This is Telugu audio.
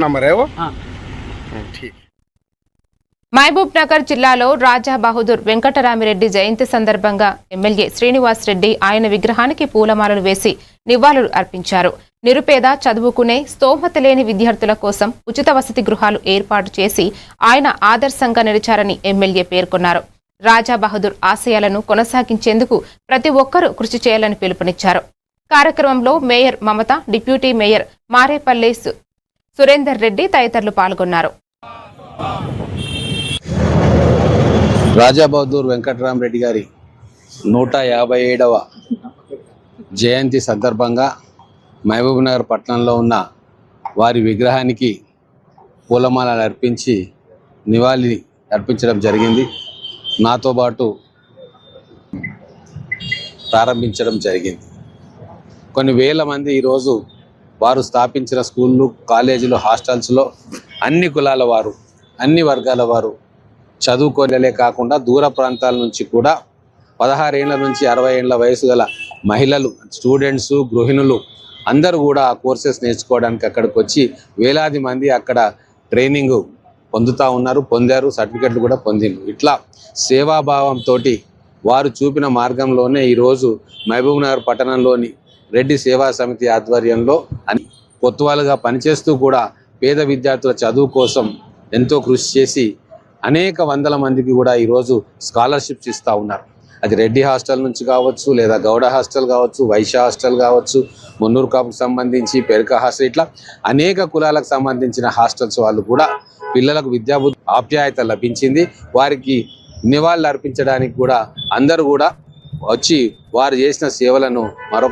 नंबर है वो ठीक। మహబూబ్ నగర్ జిల్లాలో రాజా బహదూర్ వెంకటరామిరెడ్డి జయంతి సందర్భంగా ఎమ్మెల్యే శ్రీనివాస్ రెడ్డి ఆయన విగ్రహానికి పూలమాలలు వేసి నివాళులు అర్పించారు. నిరుపేద చదువుకునే స్తోమత లేని విద్యార్థుల కోసం ఉచిత వసతి గృహాలు ఏర్పాటు చేసి ఆయన ఆదర్శంగా నిలిచారని ఎమ్మెల్యే పేర్కొన్నారు. రాజా బహదూర్ ఆశయాలను కొనసాగించేందుకు ప్రతి ఒక్కరూ కృషి చేయాలని పిలుపునిచ్చారు. కార్యక్రమంలో మేయర్ మమత, డిప్యూటీ మేయర్ మారేపల్లి సురేందర్ రెడ్డి తదితరులు పాల్గొన్నారు. రాజా బహదూర్ వెంకటరామిరెడ్డి గారి 157వ జయంతి సందర్భంగా మహబూబ్ నగర్ పట్టణంలో ఉన్న వారి విగ్రహానికి పూలమాలలు అర్పించి నివాళి అర్పించడం జరిగింది. నాతో పాటు ప్రారంభించడం జరిగింది. కొన్ని వేల మంది ఈరోజు వారు స్థాపించిన స్కూళ్ళు, కాలేజీలు, హాస్టల్స్లో అన్ని కులాల వారు, అన్ని వర్గాల వారు చదువుకోలే కాకుండా దూర ప్రాంతాల నుంచి కూడా 16 ఏళ్ల నుంచి 60 ఏళ్ల వయసు గల మహిళలు, స్టూడెంట్స్, గృహిణులు అందరూ కూడా ఆ కోర్సెస్ నేర్చుకోవడానికి అక్కడికి వచ్చి వేలాది మంది అక్కడ ట్రైనింగ్ పొందారు, సర్టిఫికెట్లు కూడా పొందిండ్రు. ఇట్లా సేవాభావంతో వారు చూపిన మార్గంలోనే ఈరోజు మహబూబ్ నగర్ పట్టణంలోని రెడ్డి సేవా సమితి ఆధ్వర్యంలో కొత్తవాళ్ళుగా పనిచేస్తూ కూడా పేద విద్యార్థుల చదువు కోసం ఎంతో కృషి చేసి అనేక వందల మందికి కూడా ఈరోజు స్కాలర్షిప్స్ ఇస్తూ ఉన్నారు. అది రెడ్డి హాస్టల్ నుంచి కావచ్చు, లేదా గౌడ హాస్టల్ కావచ్చు, వైశ్య హాస్టల్ కావచ్చు, మున్నూరు కాపుకు సంబంధించి పెరక హాస్టల్, ఇట్లా అనేక కులాలకు సంబంధించిన హాస్టల్స్ వాళ్ళు కూడా పిల్లలకు విద్యాబుద్ధి ఆప్యాయత లభించింది. వారికి నివాళులు అర్పించడానికి కూడా అందరూ కూడా వచ్చి వారు చేసిన సేవలను మరొక